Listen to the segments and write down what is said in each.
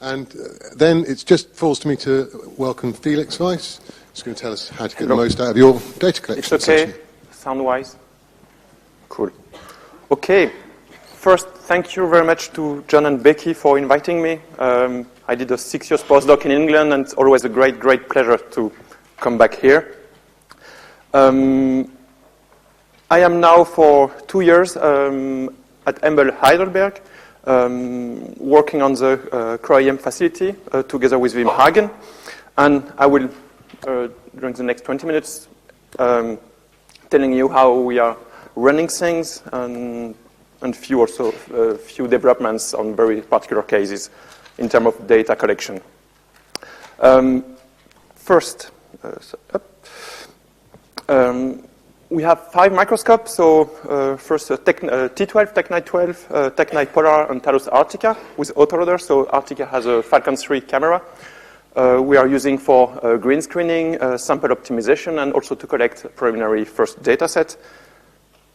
And then it just falls to me to welcome Felix Weis, who's going to tell us how to get the most out of your data collection. It's okay, sound-wise? Cool. Okay. First, thank you very much to John and Becky for inviting me. I did a 6 years postdoc in England, and it's always a great, great pleasure to come back here. I am now for 2 years at EMBL Heidelberg, working on the cryo-EM facility together with Wim Hagen. And I will, during the next 20 minutes, telling you how we are running things and few developments on very particular cases in terms of data collection. First, we have 5 microscopes. So first, T12, Tech 12, Tech Polar, and Talos Arctica with autoloader. So Arctica has a Falcon 3 camera. We are using for green screening, sample optimization, and also to collect preliminary first data set.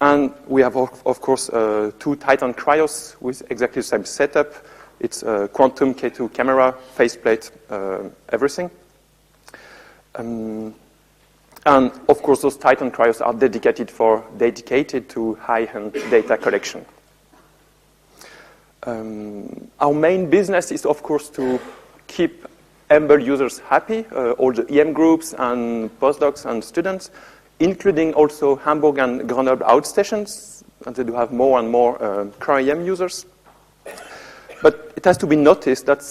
And we have, of course, 2 Titan cryos with exactly the same setup. It's a quantum K2 camera, faceplate, everything. And of course, those Titan cryos are dedicated to high-end data collection. Our main business is, of course, to keep EMBL users happy, all the EM groups and postdocs and students, including also Hamburg and Grenoble outstations, and they do have more and more cryo-EM users. But it has to be noticed that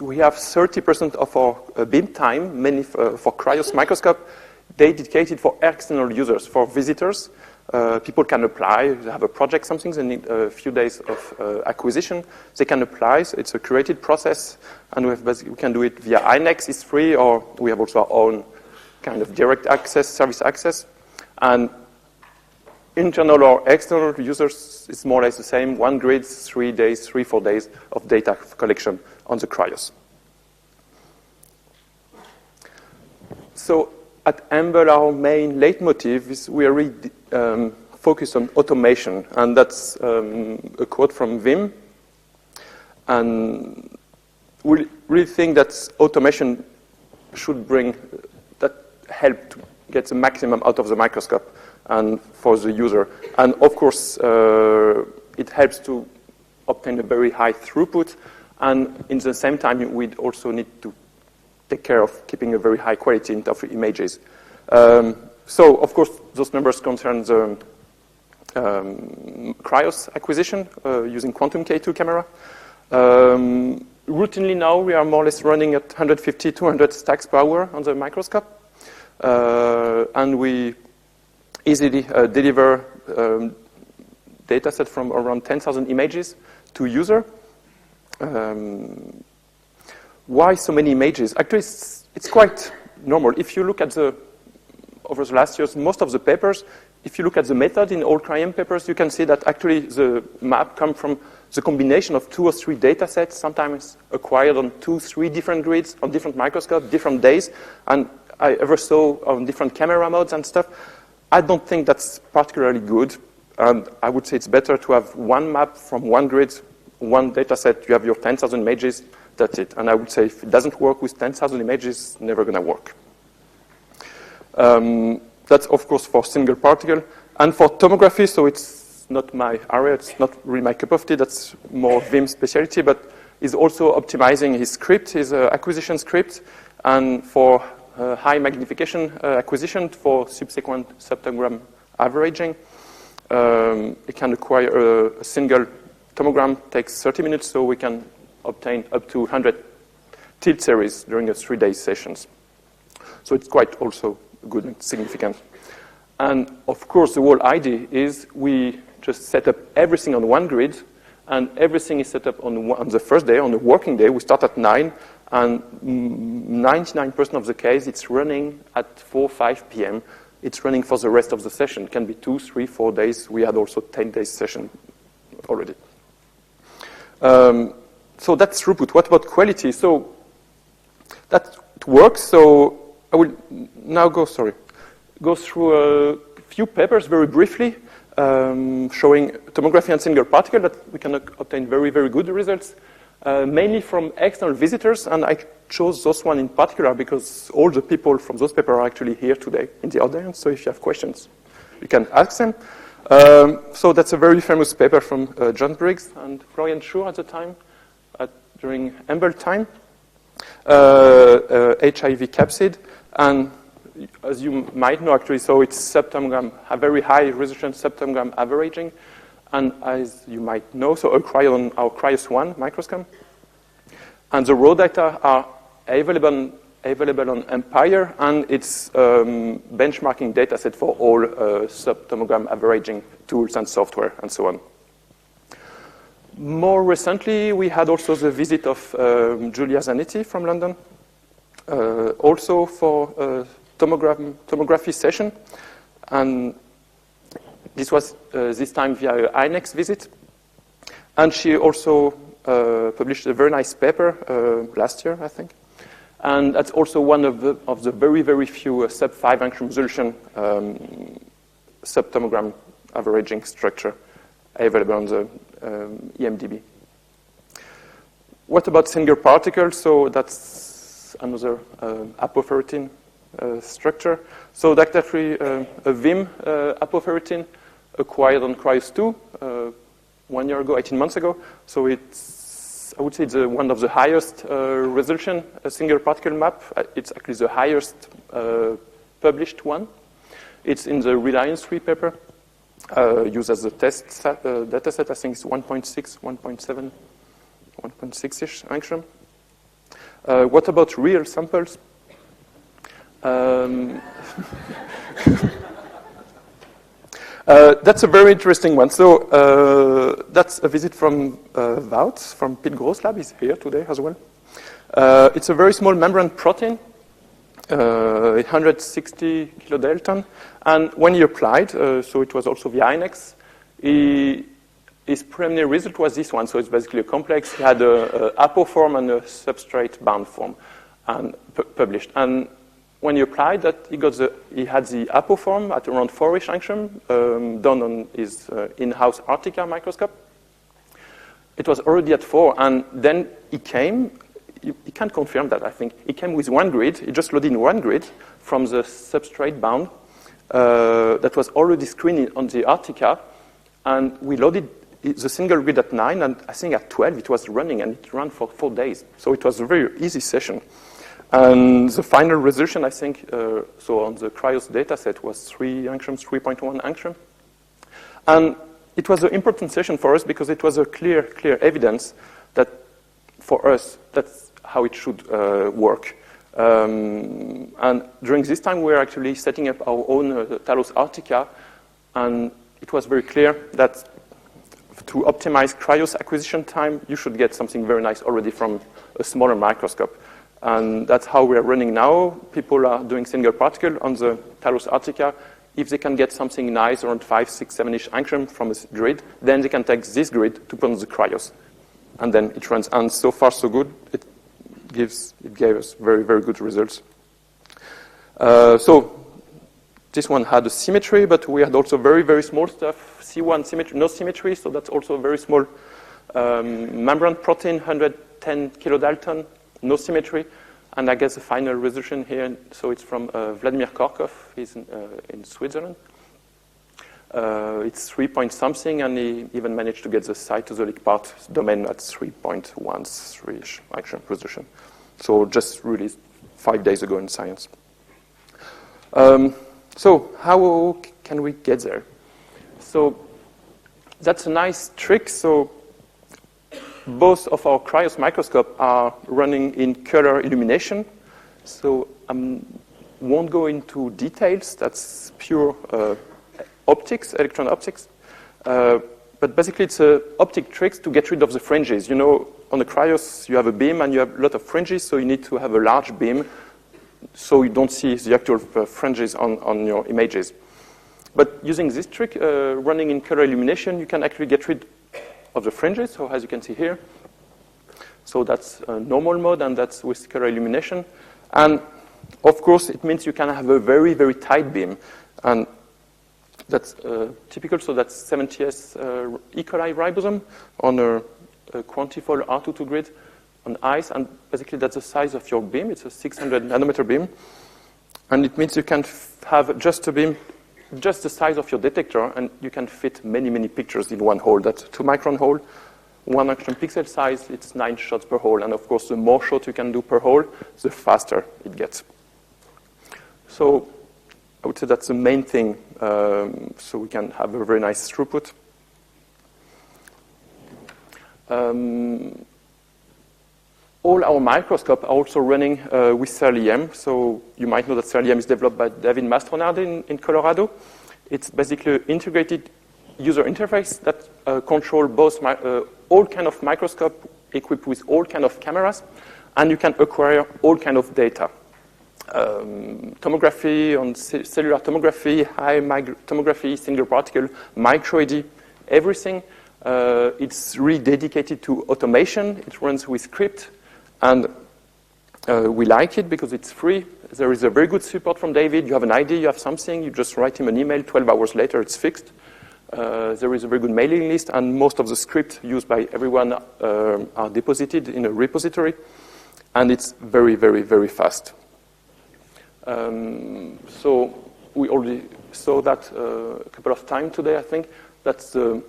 we have 30% of our beam time, mainly for cryos microscope, dedicated for external users, for visitors. People can apply, they have a project, something, they need a few days of acquisition. They can apply, so it's a curated process, and we can do it via INEX, it's free, or we have also our own kind of direct access, service access. And internal or external users, it's more or less the same, 1 grid, 3 days, 4 days of data collection on the cryos. So at EMBL, our main leitmotif is we are really focused on automation, and that's a quote from Wim. And we really think that automation should help to get the maximum out of the microscope and for the user. And of course, it helps to obtain a very high throughput, and in the same time, we also need to take care of keeping a very high quality in terms of images. So, of course, those numbers concern the cryos acquisition using quantum K2 camera. Routinely now, we are more or less running at 150, 200 stacks per hour on the microscope. And we easily deliver data set from around 10,000 images to user. Why so many images? Actually, it's quite normal. If you look at over the last years, most of the papers, if you look at the method in all cryo-EM papers, you can see that actually the map comes from the combination of 2 or 3 data sets, sometimes acquired on 2, 3 different grids, on different microscopes, different days, and I ever saw on different camera modes and stuff. I don't think that's particularly good, and I would say it's better to have one map from 1 grid, 1 data set, you have your 10,000 images, that's it. And I would say if it doesn't work with 10,000 images, it's never going to work. That's, of course, for single particle. And for tomography, so it's not my area, it's not really my cup of tea, that's more Wim's specialty, but he's also optimizing his script, his acquisition script, and for high magnification acquisition for subsequent subtomogram averaging. It can acquire a single tomogram, takes 30 minutes, so we can obtain up to 100 tilt series during a 3-day sessions. So it's quite also good and significant. And of course, the whole idea is we just set up everything on 1 grid, and everything is set up on the first day, on the working day. We start at 9, and 99% of the case, it's running at 4, 5 p.m. It's running for the rest of the session. It can be 2, 3, 4 days. We had also 10 days session already. So that's throughput. What about quality? So that works. So I will now go through a few papers very briefly, showing tomography and single particle that we can obtain very, very good results. mainly from external visitors, and I chose those one in particular because all the people from those papers are actually here today in the audience, so if you have questions, you can ask them. So that's a very famous paper from John Briggs and Florian Schur at the time, during EMBL time, HIV capsid, and as you might know actually, so it's subtomogram, a very high resolution subtomogram averaging, and as you might know, so our Cryos-1 microscope, and the raw data are available on Empire, and it's benchmarking data set for all subtomogram averaging tools and software and so on. More recently, we had also the visit of Giulia Zanetti from London, also for a tomography session, and this was this time via an INEX visit, and she also published a very nice paper last year, I think. And that's also one of the very, very few sub-5 angstrom resolution subtomogram averaging structure available on the EMDB. What about single particles? So that's another apoferritin structure. So that's actually a Vim apoferritin acquired on Cryos-2 1 year ago, 18 months ago. So it's, I would say, it's one of the highest resolution single particle map. It's actually the highest published one. It's in the Reliance 3 paper, used as a test data set. I think it's 1.6, 1.7, 1.6-ish angstrom. What about real samples? That's a very interesting one. So that's a visit from Wout, from Pete Gross' lab. He's here today as well. It's a very small membrane protein, 160 kilodalton. And when he applied, so it was also via INEX, his preliminary result was this one. So it's basically a complex. He had a apo form and a substrate bound form, and published. And when he applied that, he had the apo form at around 4-ish angstrom, done on his in-house Artica microscope. It was already at 4, and then he came. You can't confirm that, I think. He came with one grid. He just loaded in one grid from the substrate bound that was already screened on the Artica, and we loaded the single grid at 9, and I think at 12 it was running, and it ran for 4 days. So it was a very easy session. And the final resolution, I think, so on the Cryos data set was 3 angstroms, 3.1 angstrom. And it was an important session for us because it was a clear evidence that for us, that's how it should work. And during this time, we were actually setting up our own Talos Artica, and it was very clear that to optimize Cryos acquisition time, you should get something very nice already from a smaller microscope. And that's how we are running now. People are doing single particle on the Talos Artica. If they can get something nice around 5, 6, 7-ish angstrom from a grid, then they can take this grid to put on the Cryos. And then it runs. And so far, so good. It gave us very, very good results. So this one had a symmetry, but we had also very, very small stuff. C1 symmetry, no symmetry, so that's also a very small membrane protein, 110 kilodalton. No symmetry, and I guess the final resolution here, so it's from Vladimir Korkov, he's in Switzerland. It's 3 point something, and he even managed to get the cytosolic part domain at 3.13-ish angstrom resolution. So just released 5 days ago in Science. So how can we get there? So that's a nice trick. So both of our Cryos microscope are running in color illumination. So I won't go into details. That's pure optics, electron optics. But basically, it's optic tricks to get rid of the fringes. You know, on the Cryos, you have a beam and you have a lot of fringes, so you need to have a large beam so you don't see the actual fringes on your images. But using this trick, running in color illumination, you can actually get rid of the fringes, so as you can see here. So that's a normal mode, and that's with color illumination. And of course, it means you can have a very, very tight beam. And that's typical, so that's 70S E. coli ribosome on a quantifold R22 grid. on ice, and basically that's the size of your beam. It's a 600 nanometer beam, and it means you can have just a beam, just the size of your detector, and you can fit many, many pictures in one hole. That's 2-micron hole, 1 action pixel size, it's 9 shots per hole, and of course the more shots you can do per hole, the faster it gets. So I would say that's the main thing, so we can have a very nice throughput. All our microscopes are also running with cryo-EM. So you might know that cryo-EM is developed by David Mastronardi in Colorado. It's basically an integrated user interface that controls both all kind of microscope equipped with all kind of cameras, and you can acquire all kind of data. Tomography, on cellular tomography, high tomography, single particle, micro-ED, everything. It's really dedicated to automation. It runs with script, and we like it because it's free. There is a very good support from David. You have an idea, you have something, you just write him an email, 12 hours later it's fixed. There is a very good mailing list, and most of the scripts used by everyone are deposited in a repository, and it's very, very, very fast. So we already saw that a couple of times today, I think. That's the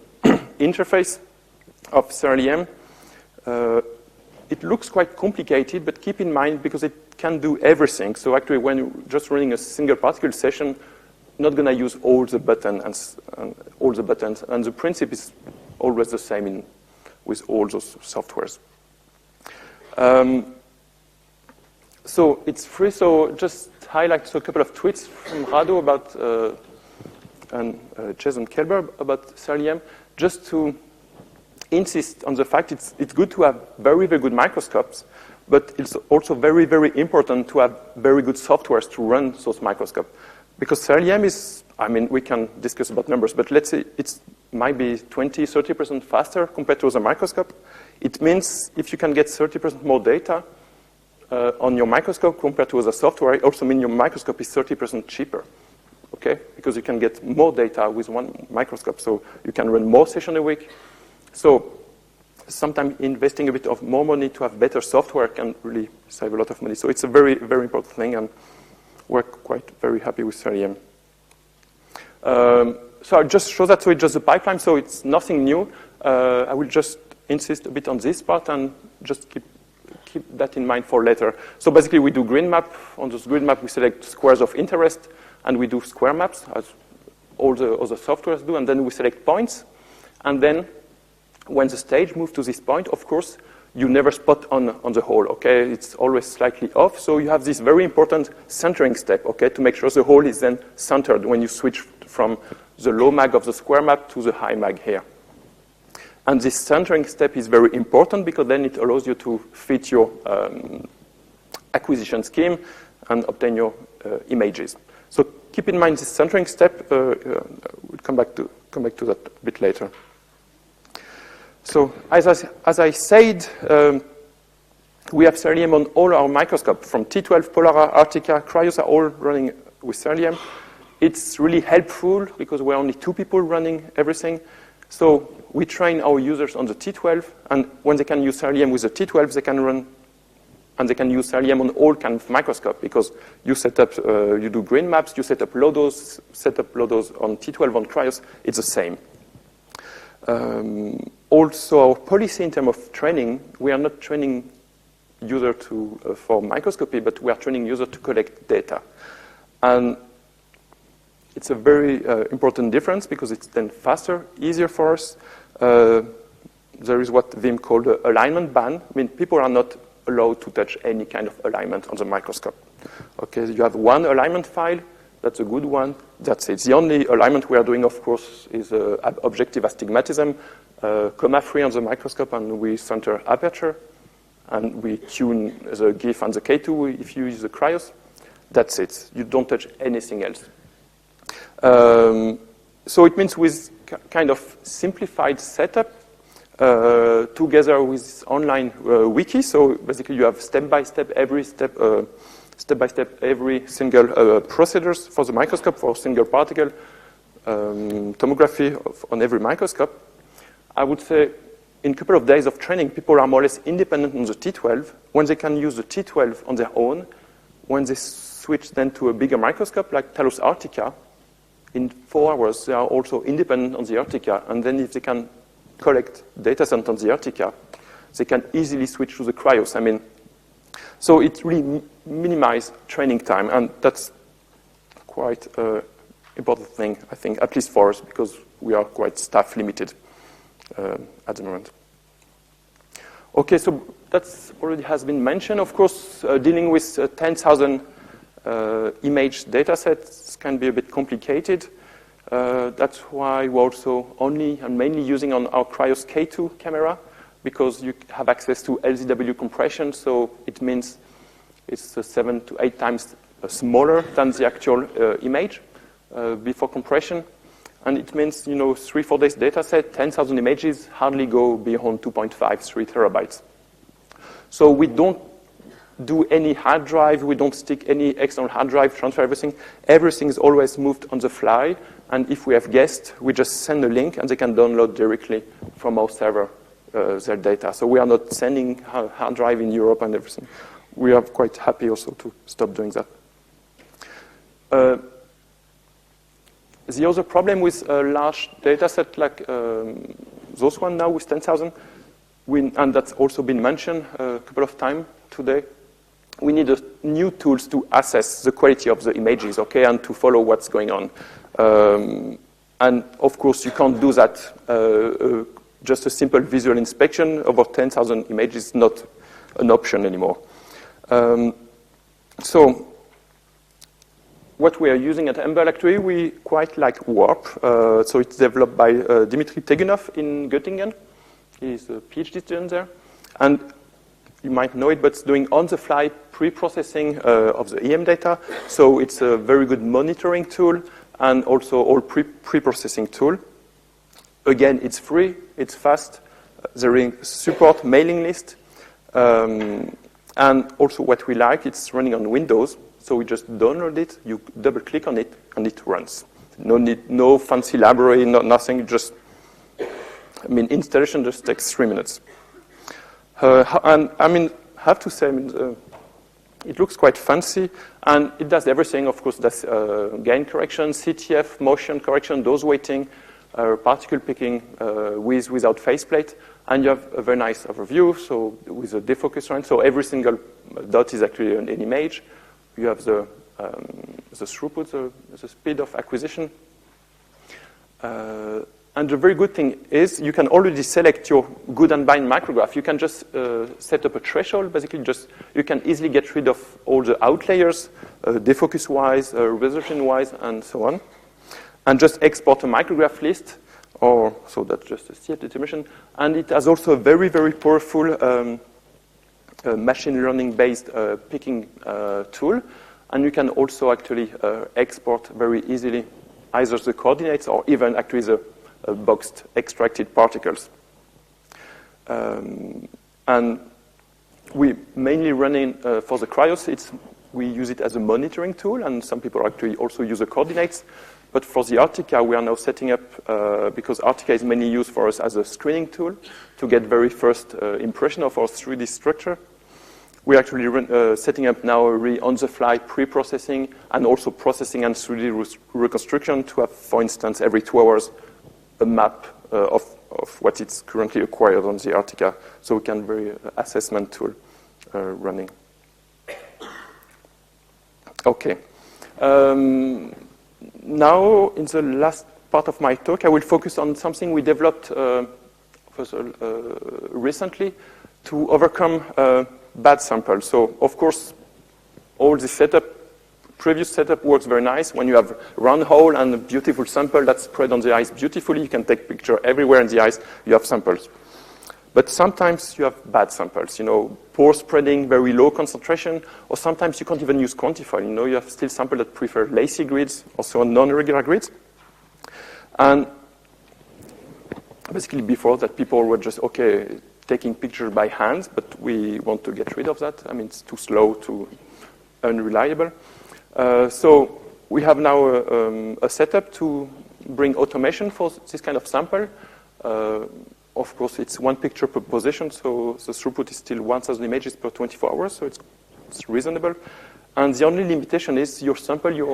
interface of cryo-EM. It looks quite complicated, but keep in mind, because it can do everything. So actually, when you're just running a single particle session, not going to use all the buttons and all the buttons, and the principle is always the same with all those softwares. So it's free. So just highlight a couple of tweets from Rado about and Jason Kelber about cryo-EM, just to insist on the fact it's good to have very, very good microscopes, but it's also very, very important to have very good softwares to run those microscopes. Because cryo-EM is, I mean, we can discuss about numbers, but let's say it might be 20, 30% faster compared to the microscope. It means if you can get 30% more data on your microscope compared to other software, it also means your microscope is 30% cheaper, okay? Because you can get more data with one microscope, so you can run more sessions a week. So sometimes investing a bit of more money to have better software can really save a lot of money. So it's a very, very important thing, and we're quite very happy with cryo-EM. So I'll just show that. So it's just a pipeline, so it's nothing new. I will just insist a bit on this part and just keep that in mind for later. So basically, we do grid map. On this grid map, we select squares of interest, and we do square maps, as all the other softwares do, and then we select points. And then when the stage moves to this point, of course, you never spot on the hole, okay? It's always slightly off, so you have this very important centering step, okay, to make sure the hole is then centered when you switch from the low mag of the square map to the high mag here. And this centering step is very important because then it allows you to fit your acquisition scheme and obtain your images. So keep in mind this centering step. We'll come back to that a bit later. So as I said, we have cryo-EM on all our microscopes, from T12, Polara, Arctica, Cryos are all running with cryo-EM. It's really helpful because we're only 2 people running everything. So we train our users on the T12, and when they can use cryo-EM with the T12, they can run, and they can use cryo-EM on all kinds of microscopes because you set up, you do green maps, you set up low-dose on T12 on Cryos, it's the same. Also, our policy in terms of training, we are not training user for microscopy, but we are training user to collect data. And it's a very important difference because it's then faster, easier for us. There is what Wim called the alignment ban. I mean, people are not allowed to touch any kind of alignment on the microscope. Okay, you have one alignment file. That's a good one. That's it. The only alignment we are doing, of course, is objective astigmatism, comma-free on the microscope, and we center aperture, and we tune the GIF and the K2 if you use the Cryos. That's it. You don't touch anything else. So it means with kind of simplified setup, together with online wiki. So basically, you have step-by-step every single procedures for the microscope, for single particle, tomography on every microscope. I would say in a couple of days of training, people are more or less independent on the T12. When they can use the T12 on their own, when they switch then to a bigger microscope like Talos Arctica, in 4 hours, they are also independent on the Arctica. And then if they can collect data set on the Arctica, they can easily switch to the cryos. I mean, so it really minimizes training time. And that's quite an important thing, I think, at least for us, because we are quite staff limited at the moment. Okay, so that's already has been mentioned. Of course, dealing with 10,000 image data sets can be a bit complicated. That's why we're also only and mainly using on our Cryos K2 camera, because you have access to LZW compression, so it means it's 7 to 8 times smaller than the actual image before compression. And it means, 3-4 days data set, 10,000 images hardly go beyond 2.5, 3 terabytes. So we don't do any hard drive, we don't stick any external hard drive, transfer everything. Everything is always moved on the fly. And if we have guests, we just send a link and they can download directly from our server their data. So we are not sending hard drive in Europe and everything. We are quite happy also to stop doing that. The other problem with a large data set like those one now with 10,000, and that's also been mentioned a couple of times today, we need new tools to assess the quality of the images, okay, and to follow what's going on. And of course, you can't do that. Just a simple visual inspection of about 10,000 images is not an option anymore. So what we are using at EMBL, actually, we quite like Warp. So it's developed by Dmitry Tegunov in Göttingen. He's a PhD student there. And you might know it, but it's doing on-the-fly pre-processing of the EM data. So it's a very good monitoring tool and also all pre-processing tool. Again, it's free, it's fast. There is support mailing list. And also what we like, it's running on Windows. So we just download it, you double-click on it, and it runs. No fancy library, nothing, just, installation just takes 3 minutes. And I have to say, it looks quite fancy, and it does everything. Of course, it does gain correction, CTF, motion correction, dose weighting, particle picking without faceplate, and you have a very nice overview. So with a defocus range, so every single dot is actually an image. You have the throughput, the speed of acquisition. And the very good thing is you can already select your good and bad micrograph. You can just set up a threshold. Basically, you can easily get rid of all the outliers, defocus-wise, resolution-wise, and so on. And just export a micrograph list, so that's just a CF determination. And it has also a very, very powerful machine learning-based picking tool. And you can also actually export very easily either the coordinates or even actually the boxed extracted particles. And we mainly run in, for the cryos, we use it as a monitoring tool, and some people actually also use the coordinates. But for the Arctica, we are now setting up, because Arctica is mainly used for us as a screening tool to get very first impression of our 3D structure. We're actually setting up now a on-the-fly pre-processing and also processing and 3D reconstruction to have, for instance, every 2 hours, a map of what it's currently acquired on the Arctica. So we can very assessment tool running. Okay. Now, in the last part of my talk, I will focus on something we developed recently to overcome bad samples. So, of course, all the previous setup works very nice. When you have a round hole and a beautiful sample that's spread on the ice beautifully, you can take picture everywhere in the ice, you have samples. But sometimes you have bad samples, poor spreading, very low concentration, or sometimes you can't even use quantifier. You have still samples that prefer lacy grids, also non-regular grids. And basically before that, people were just, taking pictures by hand, but we want to get rid of that. It's too slow, too unreliable. So we have now a setup to bring automation for this kind of sample. of course, it's one picture per position, so the throughput is still 1,000 images per 24 hours, so it's reasonable. And the only limitation is your sample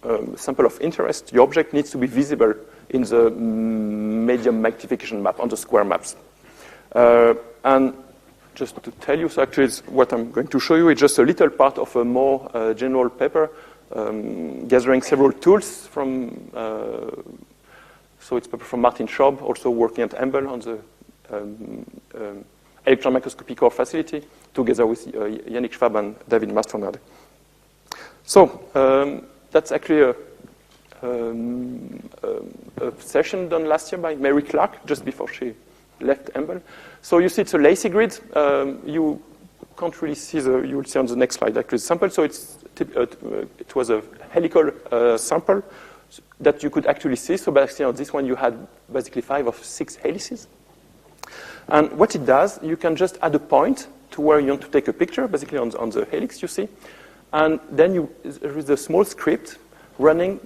of interest, your object needs to be visible in the medium magnification map, on the square maps. And just to tell you, so actually it's what I'm going to show you is just a little part of a more general paper, gathering several tools from, so it's a paper from Martin Schraub, also working at EMBL on the electron microscopy core facility, together with Yannick Schwab and David Mastronarde. So that's actually a session done last year by Mary Clark, just before she left EMBL. So you see it's a lacy grid. You can't really see you will see on the next slide actually the sample. So it was a helical sample that you could actually see. So basically on this one you had basically 5 of 6 helices. And what it does, you can just add a point to where you want to take a picture, basically on the helix you see. And then there is a small script running.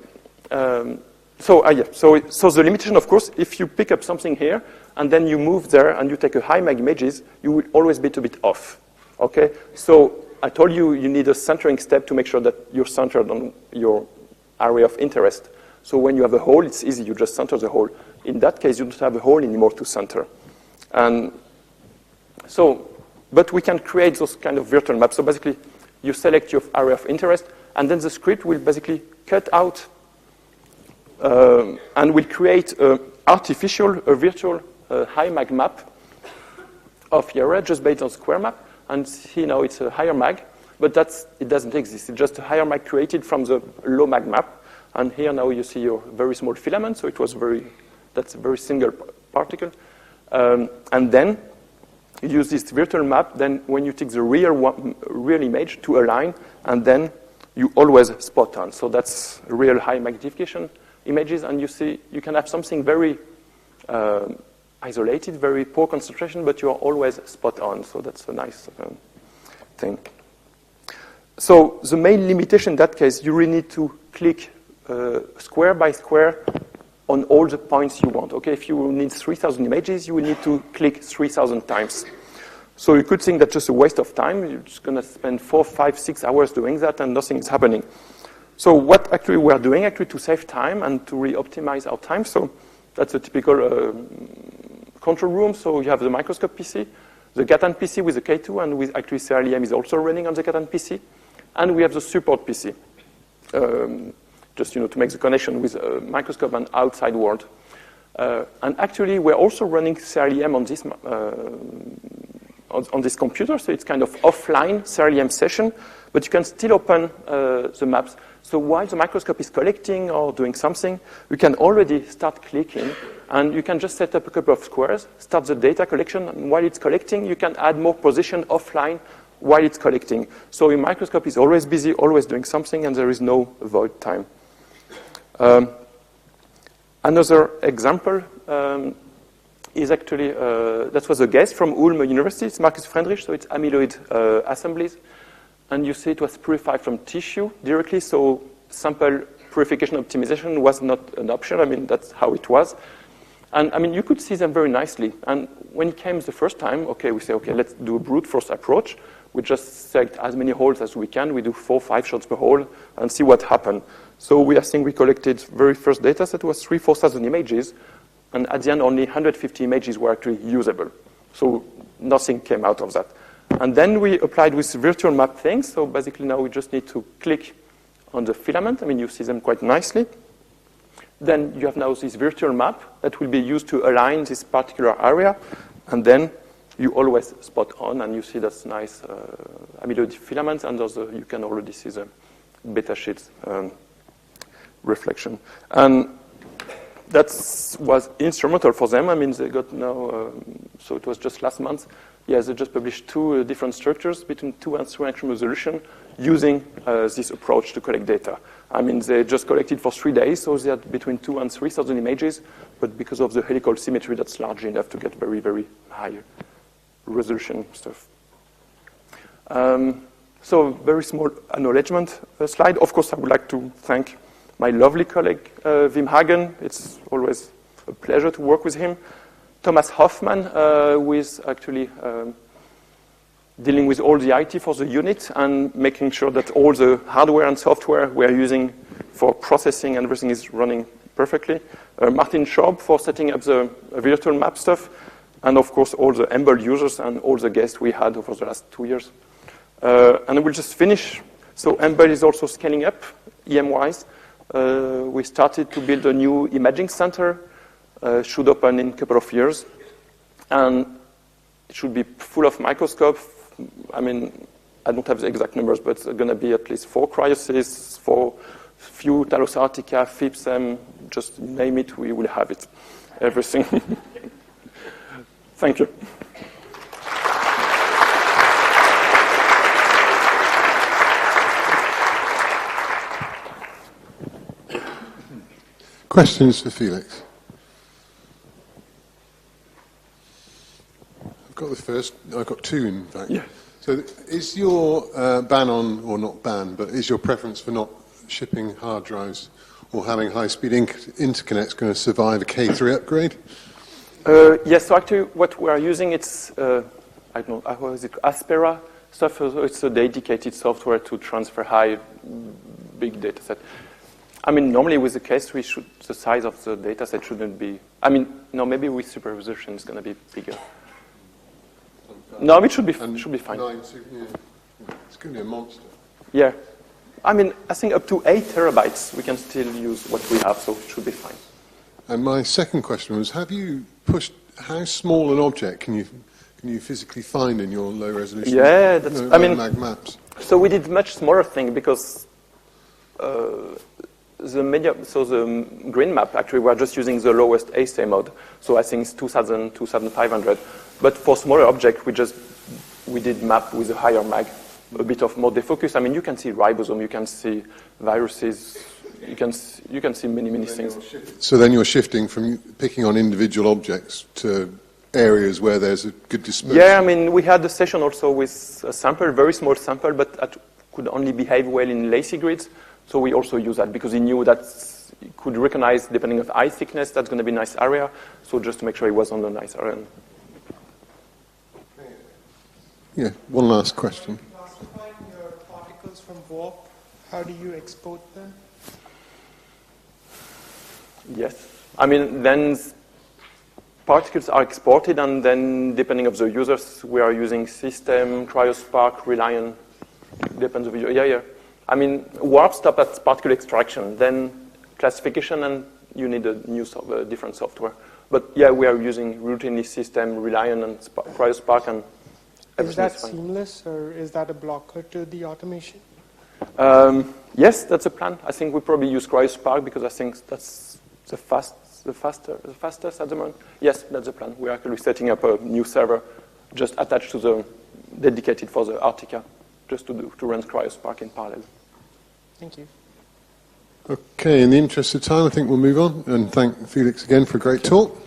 So the limitation, of course, if you pick up something here and then you move there and you take a high mag images, you will always be a bit off. Okay? So I told you you need a centering step to make sure that you're centered on your area of interest. So when you have a hole, it's easy. You just center the hole. In that case, you don't have a hole anymore to center. And so, but we can create those kind of virtual maps. So basically, you select your area of interest, and then the script will basically cut out and will create a virtual high mag map of your area just based on square map. And see now it's a higher mag, but it doesn't exist. It's just a higher mag created from the low mag map. And here now you see your very small filament. So that's a very single particle. And then you use this virtual map. Then when you take the real image to align, and then you always spot on. So that's real high magnification images, and you see you can have something very isolated, very poor concentration, but you are always spot on. So that's a nice thing. So the main limitation in that case, you really need to click square by square on all the points you want. Okay, if you need 3,000 images, you will need to click 3,000 times. So you could think that's just a waste of time. You're just going to spend 4, 5, 6 hours doing that, and nothing is happening. So what actually we are doing actually to save time and to re-optimize our time. So that's a typical control room. So you have the microscope PC, the Gatan PC with the K2, and with actually CCP-EM is also running on the Gatan PC, and we have the support PC. Just to make the connection with a microscope and outside world. And actually, we're also running CCP-EM on this computer, so it's kind of offline CCP-EM session, but you can still open the maps. So while the microscope is collecting or doing something, you can already start clicking, and you can just set up a couple of squares, start the data collection, and while it's collecting, you can add more position offline while it's collecting. So your microscope is always busy, always doing something, and there is no void time. Another example is actually, that was a guest from Ulm University. It's Marcus Friedrich, so it's amyloid assemblies. And you see it was purified from tissue directly, so sample purification optimization was not an option. I mean, that's how it was. And I mean, you could see them very nicely. And when it came the first time, okay, we say, okay, let's do a brute force approach. We just select as many holes as we can. We do 4, 5 shots per hole and see what happened. So I think we collected very first data set was 3,000 to 4,000 images. And at the end, only 150 images were actually usable. So nothing came out of that. And then we applied with virtual map things. So basically now we just need to click on the filament. I mean, you see them quite nicely. Then you have now this virtual map that will be used to align this particular area. And then you always spot on, and you see that's nice amyloid filaments, and you can already see the beta sheets reflection. And that was instrumental for them. I mean, they got now, so it was just last month. Yes, they just published 2 different structures between 2 and 3 angstrom resolution using this approach to collect data. I mean, they just collected for 3 days, so they had between 2,000 and 3,000 images, but because of the helical symmetry, that's large enough to get very, very high resolution stuff. So very small acknowledgement slide. Of course, I would like to thank my lovely colleague, Wim Hagen. It's always a pleasure to work with him. Thomas Hoffman, who is actually dealing with all the IT for the unit and making sure that all the hardware and software we are using for processing and everything is running perfectly. Martin Schorb for setting up the virtual map stuff. And of course, all the EMBL users and all the guests we had over the last 2 years. And we'll just finish. So EMBL is also scaling up, EM-wise. We started to build a new imaging center. Should open in a couple of years. And it should be full of microscopes. I mean, I don't have the exact numbers, but it's going to be at least 4 cryosys, 4 few Talos Arctica, FIPS-M, just name it, we will have it. Everything. Thank you. Questions for Felix? I've got 2 in fact. Yeah. So is your ban on, or not ban, but is your preference for not shipping hard drives or having high-speed interconnects going to survive a K3 upgrade? Yes, so actually what we are using, it's, I don't know, how is it, Aspera software. It's a dedicated software to transfer high, big data set. I mean, normally with the K3, the size of the data set shouldn't be, I mean, no, maybe with super resolution it's going to be bigger. No, it should be fine. Yeah. It's going to be a monster. Yeah. I mean, I think up to 8 terabytes we can still use what we have, so it should be fine. And my second question was, have you pushed, how small an object can you physically find in your low resolution mag maps? So we did much smaller thing because the green map, actually, we're just using the lowest assay mode. So I think it's 2,000, 2,500. But for smaller object, we did map with a higher mag, a bit of more defocus. I mean, you can see ribosome, you can see viruses, you can see many things. So then you're shifting from picking on individual objects to areas where there's a good dispersion. Yeah, I mean, we had a session also with a sample, very small sample, but that could only behave well in lacy grids. So we also use that because he knew that he could recognize, depending on eye thickness, that's going to be a nice area. So just to make sure it was on a nice area. Yeah, one last question. Classifying your particles from warp, how do you export them? Yes. I mean, then particles are exported, and then depending on the users, we are using system, CryoSpark, Reliant, depends on the user. Yeah. I mean, warp stop at particle extraction, then classification, and you need a new different software. But yeah, we are using routinely system, Reliant, and CryoSpark, and is that seamless, or is that a blocker to the automation? Yes, that's a plan. I think we probably use CryoSpark because I think that's the fastest at the moment. Yes, that's the plan. We're actually setting up a new server just attached to the dedicated for the Arctica, just to run CryoSpark in parallel. Thank you. Okay, in the interest of time, I think we'll move on and thank Felix again for a great talk.